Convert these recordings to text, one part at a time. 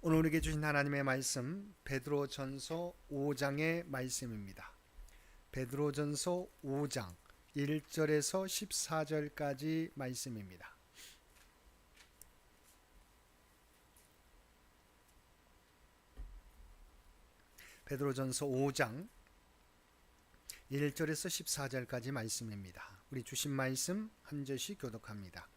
오늘 우리에게 주신 하나님의 말씀 베드로전서 5장의 말씀입니다. 베드로전서 5장 1절에서 14절까지 말씀입니다. 베드로전서 5장 1절에서 14절까지 말씀입니다. 우리 주신 말씀 한 절씩 교독합니다.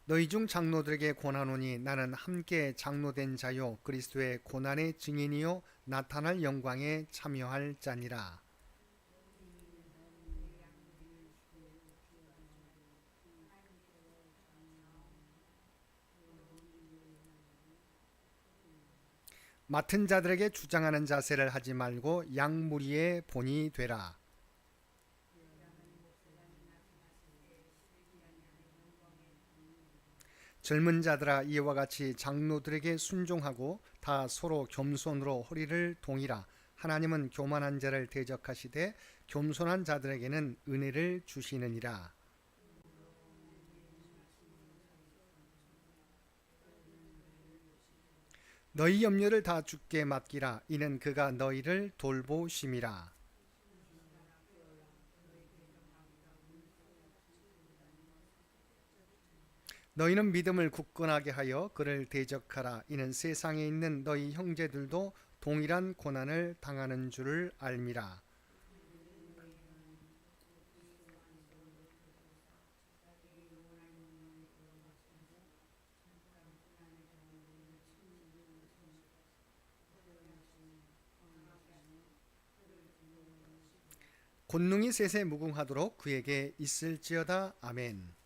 너희 중 장로들에게 권하노니 나는 함께 장로된 자요 그리스도의 고난의 증인이요 나타날 영광에 참여할 자니라. 맡은 자들에게 주장하는 자세를 하지 말고 양무리의 본이 되라. 젊은 자들아 이와 같이 장로들에게 순종하고 다 서로 겸손으로 허리를 동이라. 하나님은 교만한 자를 대적하시되 겸손한 자들에게는 은혜를 주시느니라. 너희 염려를 다 주께 맡기라. 이는 그가 너희를 돌보심이라. 너희는 믿음을 굳건하게 하여 그를 대적하라. 이는 세상에 있는 너희 형제들도 동일한 고난을 당하는 줄을 알미라. 곤능이 셋에 무궁하도록 그에게 있을지어다. 아멘.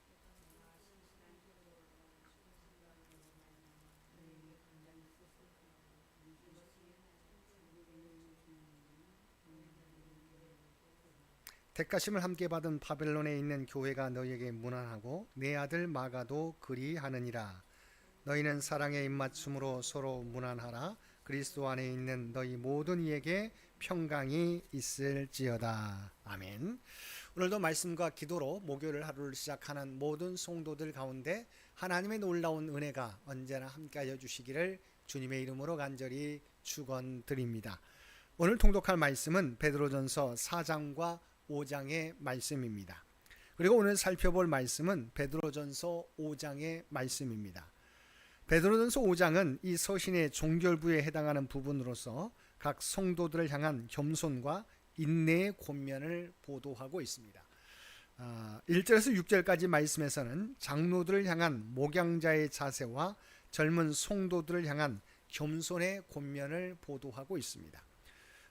택하심을 함께 받은 바벨론에 있는 교회가 너희에게 문안하고 내 아들 마가도 그리하느니라. 너희는 사랑의 입맞춤으로 서로 문안하라. 그리스도 안에 있는 너희 모든 이에게 평강이 있을지어다. 아멘. 오늘도 말씀과 기도로 목요일 하루를 시작하는 모든 성도들 가운데 하나님의 놀라운 은혜가 언제나 함께하여 주시기를 주님의 이름으로 간절히 축원드립니다. 오늘 통독할 말씀은 베드로전서 4장과 5장의 말씀입니다. 그리고 오늘 살펴볼 말씀은 베드로전서 5장의 말씀입니다. 베드로전서 5장은 이 서신의 종결부에 해당하는 부분으로서 각 성도들을 향한 겸손과 인내의 권면을 보도하고 있습니다. 1절에서 6절까지 말씀에서는 장로들을 향한 목양자의 자세와 젊은 성도들을 향한 겸손의 권면을 보도하고 있습니다.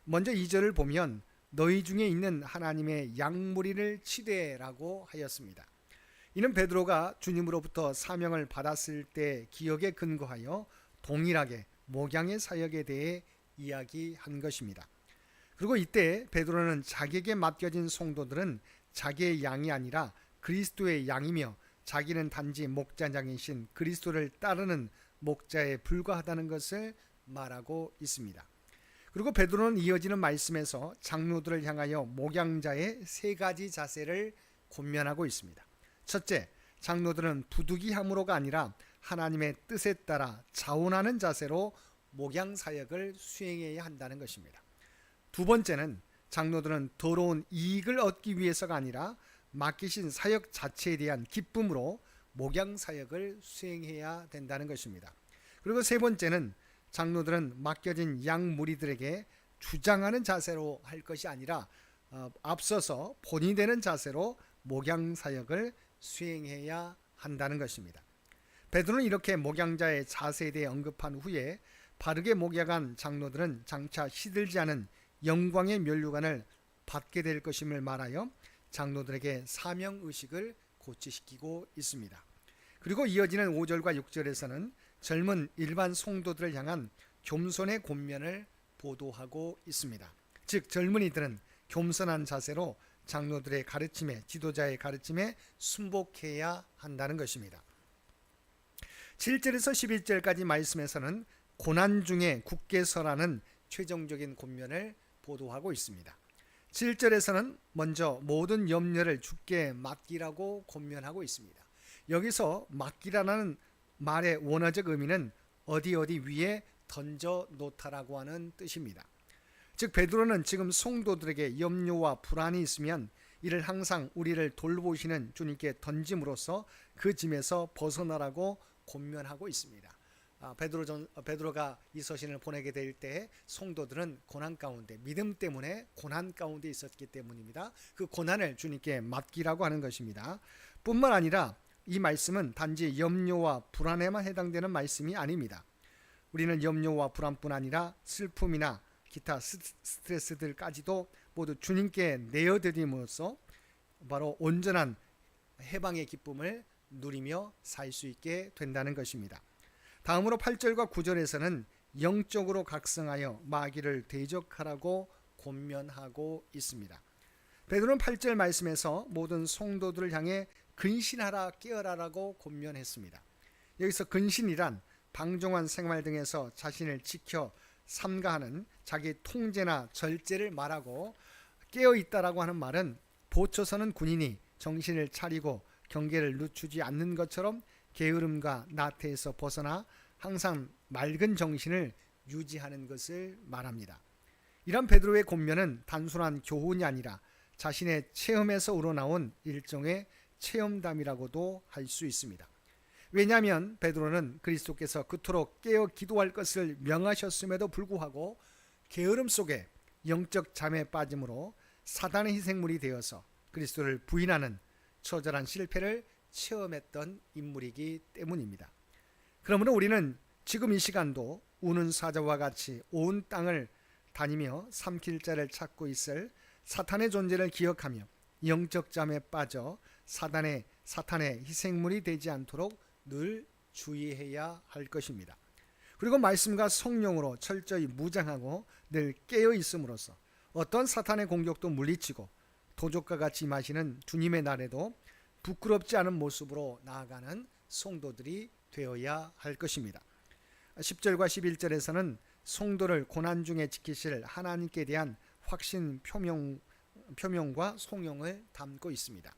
먼저 2절을 보면 너희 중에 있는 하나님의 양무리를 치되라고 하였습니다. 이는 베드로가 주님으로부터 사명을 받았을 때 기억에 근거하여 동일하게 목양의 사역에 대해 이야기한 것입니다. 그리고 이때 베드로는 자기에게 맡겨진 성도들은 자기의 양이 아니라 그리스도의 양이며 자기는 단지 목자장이신 그리스도를 따르는 목자에 불과하다는 것을 말하고 있습니다. 그리고 베드로는 이어지는 말씀에서 장로들을 향하여 목양자의 세 가지 자세를 권면하고 있습니다. 첫째, 장로들은 부득이함으로가 아니라 하나님의 뜻에 따라 자원하는 자세로 목양 사역을 수행해야 한다는 것입니다. 두 번째는 장로들은 더러운 이익을 얻기 위해서가 아니라 맡기신 사역 자체에 대한 기쁨으로 목양 사역을 수행해야 된다는 것입니다. 그리고 세 번째는 장로들은 맡겨진 양 무리들에게 주장하는 자세로 할 것이 아니라 앞서서 본이 되는 자세로 목양 사역을 수행해야 한다는 것입니다. 베드로는 이렇게 목양자의 자세에 대해 언급한 후에 바르게 목양한 장로들은 장차 시들지 않은 영광의 면류관을 받게 될 것임을 말하여 장로들에게 사명의식을 고취시키고 있습니다. 그리고 이어지는 5절과 6절에서는 젊은 일반 성도들을 향한 겸손의 권면을 보도하고 있습니다. 즉 젊은이들은 겸손한 자세로 장로들의 가르침에, 지도자의 가르침에 순복해야 한다는 것입니다. 7절에서 11절까지 말씀에서는 고난 중에 굳게 서라는 최종적인 권면을 보도하고 있습니다. 7절에서는 먼저 모든 염려를 주께 맡기라고 권면하고 있습니다. 여기서 맡기라는 말의 원어적 의미는 어디 위에 던져 놓다라고 하는 뜻입니다. 즉 베드로는 지금 성도들에게 염려와 불안이 있으면 이를 항상 우리를 돌보시는 주님께 던짐으로써 그 짐에서 벗어나라고 권면하고 있습니다. 베드로가 이 서신을 보내게 될 때 성도들은 고난 가운데, 믿음 때문에 고난 가운데 있었기 때문입니다. 그 고난을 주님께 맡기라고 하는 것입니다. 뿐만 아니라 이 말씀은 단지 염려와 불안에만 해당되는 말씀이 아닙니다. 우리는 염려와 불안뿐 아니라 슬픔이나 기타 스트레스들까지도 모두 주님께 내어드림으로써 바로 온전한 해방의 기쁨을 누리며 살 수 있게 된다는 것입니다. 다음으로 8절과 9절에서는 영적으로 각성하여 마귀를 대적하라고 권면하고 있습니다. 베드로는 8절 말씀에서 모든 성도들을 향해 근신하라 깨어라라고 권면했습니다. 여기서 근신이란 방종한 생활 등에서 자신을 지켜 삼가하는 자기 통제나 절제를 말하고, 깨어있다라고 하는 말은 보초서는 군인이 정신을 차리고 경계를 늦추지 않는 것처럼 게으름과 나태에서 벗어나 항상 맑은 정신을 유지하는 것을 말합니다. 이런 베드로의 권면은 단순한 교훈이 아니라 자신의 체험에서 우러나온 일종의 체험담이라고도 할 수 있습니다. 왜냐하면 베드로는 그리스도께서 그토록 깨어 기도할 것을 명하셨음에도 불구하고 게으름 속에 영적 잠에 빠짐으로 사단의 희생물이 되어서 그리스도를 부인하는 처절한 실패를 체험했던 인물이기 때문입니다. 그러므로 우리는 지금 이 시간도 우는 사자와 같이 온 땅을 다니며 삼킬 자를 찾고 있을 사탄의 존재를 기억하며 영적 잠에 빠져 사탄의 희생물이 되지 않도록 늘 주의해야 할 것입니다. 그리고 말씀과 성령으로 철저히 무장하고 늘 깨어 있음으로써 어떤 사탄의 공격도 물리치고 도적과 같이 임하시는 주님의 날에도 부끄럽지 않은 모습으로 나아가는 성도들이 되어야 할 것입니다. 10절과 11절에서는 성도를 고난 중에 지키실 하나님께 대한 확신 표명과 송영을 담고 있습니다.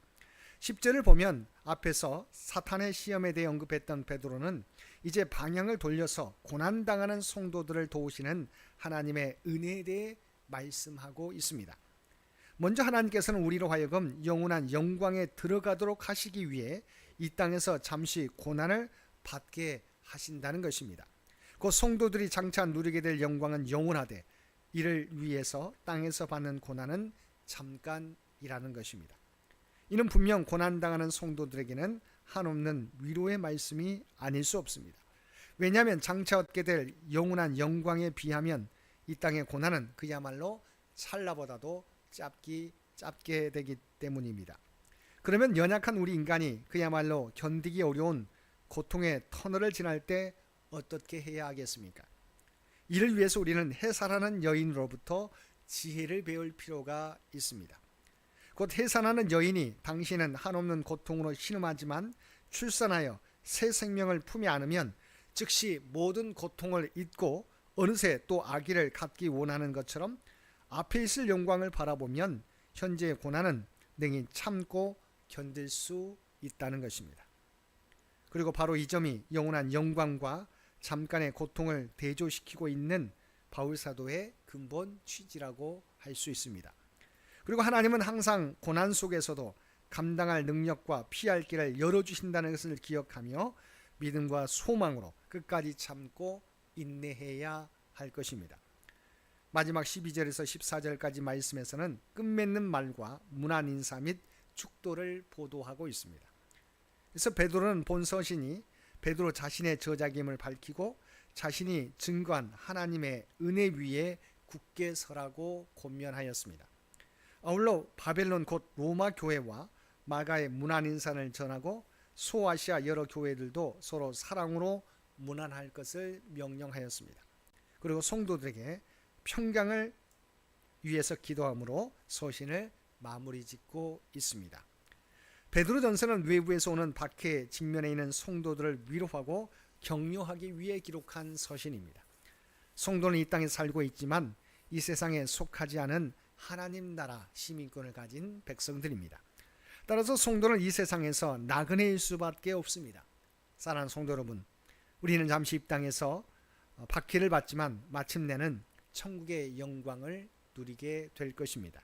10절을 보면 앞에서 사탄의 시험에 대해 언급했던 베드로는 이제 방향을 돌려서 고난당하는 성도들을 도우시는 하나님의 은혜에 대해 말씀하고 있습니다. 먼저 하나님께서는 우리로 하여금 영원한 영광에 들어가도록 하시기 위해 이 땅에서 잠시 고난을 받게 하신다는 것입니다. 그 성도들이 장차 누리게 될 영광은 영원하되 이를 위해서 땅에서 받는 고난은 잠깐이라는 것입니다. 이는 분명 고난당하는 성도들에게는 한없는 위로의 말씀이 아닐 수 없습니다. 왜냐하면 장차 얻게 될 영원한 영광에 비하면 이 땅의 고난은 그야말로 찰나보다도 짧게 되기 때문입니다. 그러면 연약한 우리 인간이 그야말로 견디기 어려운 고통의 터널을 지날 때 어떻게 해야 하겠습니까? 이를 위해서 우리는 해산하는 여인으로부터 지혜를 배울 필요가 있습니다. 곧 해산하는 여인이 당신은 한없는 고통으로 신음하지만 출산하여 새 생명을 품에 안으면 즉시 모든 고통을 잊고 어느새 또 아기를 갖기 원하는 것처럼 앞에 있을 영광을 바라보면 현재의 고난은 능히 참고 견딜 수 있다는 것입니다. 그리고 바로 이 점이 영원한 영광과 잠깐의 고통을 대조시키고 있는 바울사도의 근본 취지라고 할 수 있습니다. 그리고 하나님은 항상 고난 속에서도 감당할 능력과 피할 길을 열어주신다는 것을 기억하며 믿음과 소망으로 끝까지 참고 인내해야 할 것입니다. 마지막 12절에서 14절까지 말씀에서는 끝맺는 말과 문안 인사 및 축도를 보도하고 있습니다. 그래서 베드로는 본 서신이 베드로 자신의 저작임을 밝히고 자신이 증거한 하나님의 은혜 위에 굳게 서라고 권면하였습니다. 아울러 바벨론 곧 로마 교회와 마가의 문안 인사를 전하고 소아시아 여러 교회들도 서로 사랑으로 문안할 것을 명령하였습니다. 그리고 성도들에게 평강을 위해서 기도함으로 서신을 마무리 짓고 있습니다. 베드로전서는 외부에서 오는 박해에 직면해 있는 성도들을 위로하고 격려하기 위해 기록한 서신입니다. 성도는 이 땅에 살고 있지만 이 세상에 속하지 않은 하나님 나라 시민권을 가진 백성들입니다. 따라서 성도는 이 세상에서 나그네일 수밖에 없습니다. 사랑하는 성도 여러분, 우리는 잠시 이 땅에서 박해를 받지만 마침내는 천국의 영광을 누리게 될 것입니다.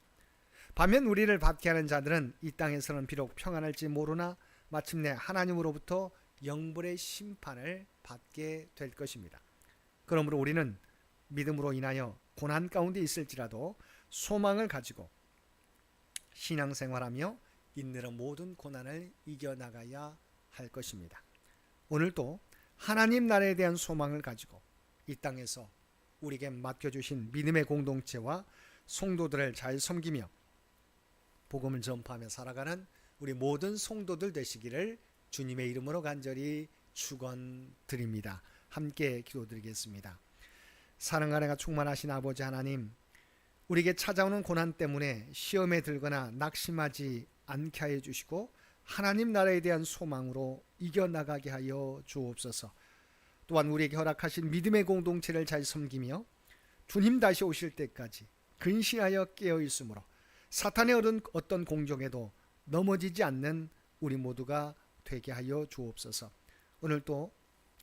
반면 우리를 박해하는 자들은 이 땅에서는 비록 평안할지 모르나 마침내 하나님으로부터 영벌의 심판을 받게 될 것입니다. 그러므로 우리는 믿음으로 인하여 고난 가운데 있을지라도 소망을 가지고 신앙생활하며 인내로 모든 고난을 이겨나가야 할 것입니다. 오늘도 하나님 나라에 대한 소망을 가지고 이 땅에서 우리에게 맡겨주신 믿음의 공동체와 성도들을 잘 섬기며 복음을 전파하며 살아가는 우리 모든 성도들 되시기를 주님의 이름으로 간절히 축원드립니다. 함께 기도드리겠습니다. 사랑과 은혜가 충만하신 아버지 하나님, 우리에게 찾아오는 고난 때문에 시험에 들거나 낙심하지 않게 하여 주시고 하나님 나라에 대한 소망으로 이겨나가게 하여 주옵소서. 또한 우리에게 허락하신 믿음의 공동체를 잘 섬기며 주님 다시 오실 때까지 근신하여 깨어 있으므로 사탄의 어떤 공격에도 넘어지지 않는 우리 모두가 되게 하여 주옵소서. 오늘도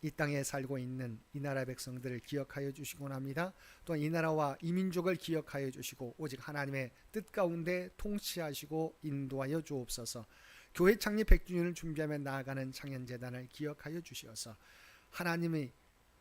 이 땅에 살고 있는 이 나라 백성들을 기억하여 주시곤 합니다. 또한 이 나라와 이 민족을 기억하여 주시고 오직 하나님의 뜻 가운데 통치하시고 인도하여 주옵소서. 교회 창립 100주년을 준비하며 나아가는 창현재단을 기억하여 주시어서 하나님의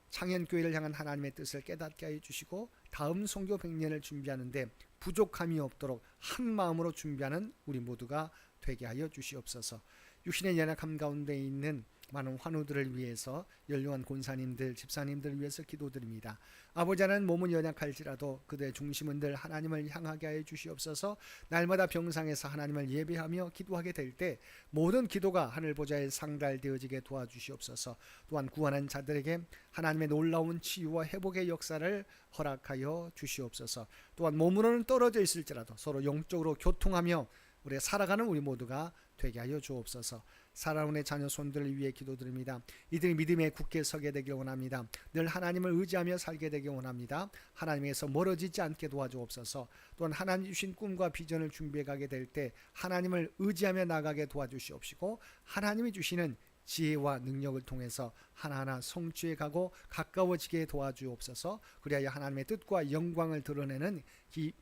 창현교회를 향한 하나님의 뜻을 깨닫게 하여 주시고 다음 선교 100년을 준비하는데 부족함이 없도록 한 마음으로 준비하는 우리 모두가 되게 하여 주시옵소서. 육신의 연약함 가운데 있는 많은 환우들을 위해서 연로한 권사님들, 집사님들을 위해서 기도드립니다. 아버지 하나님, 몸은 연약할지라도 그들의 중심은 늘 하나님을 향하게 하여 주시옵소서. 날마다 병상에서 하나님을 예배하며 기도하게 될 때 모든 기도가 하늘 보좌에 상달되어지게 도와주시옵소서. 또한 구원한 자들에게 하나님의 놀라운 치유와 회복의 역사를 허락하여 주시옵소서. 또한 몸으로는 떨어져 있을지라도 서로 영적으로 교통하며 우리가 살아가는 우리 모두가 되게 하여 주옵소서. 살아오는 자녀 손들을 위해 기도드립니다. 이들이 믿음에 굳게 서게 되길 원합니다. 늘 하나님을 의지하며 살게 되길 원합니다. 하나님에서 멀어지지 않게 도와주옵소서. 또한 하나님 주신 꿈과 비전을 준비해 가게 될 때 하나님을 의지하며 나가게 도와주시옵시고 하나님이 주시는 지혜와 능력을 통해서 하나하나 성취해 가고 가까워지게 도와주옵소서. 그리하여 하나님의 뜻과 영광을 드러내는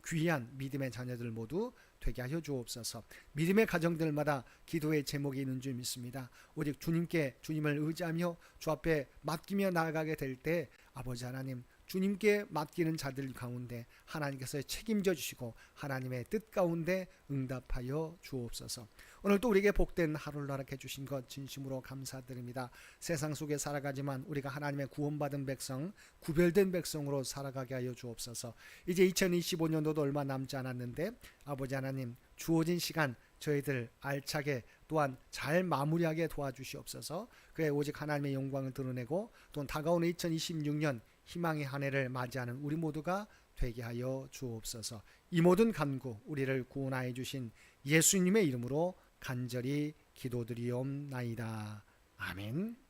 귀한 믿음의 자녀들 모두 되게 하여 주옵소서. 믿음의 가정들마다 기도의 제목이 있는 줄 믿습니다. 오직 주님을 의지하며 주 앞에 맡기며 나아가게 될 때 아버지 하나님, 주님께 맡기는 자들 가운데 하나님께서 책임져 주시고 하나님의 뜻 가운데 응답하여 주옵소서. 오늘 또 우리에게 복된 하루를 허락해 주신 것 진심으로 감사드립니다. 세상 속에 살아가지만 우리가 하나님의 구원받은 백성, 구별된 백성으로 살아가게 하여 주옵소서. 이제 2025년도도 얼마 남지 않았는데 아버지 하나님, 주어진 시간 저희들 알차게 또한 잘 마무리하게 도와주시옵소서. 그래 오직 하나님의 영광을 드러내고 또 다가오는 2026년 희망의 한 해를 맞이하는 우리 모두가 되게 하여 주옵소서. 이 모든 간구 우리를 구원하여 주신 예수님의 이름으로 간절히 기도드리옵나이다. 아멘.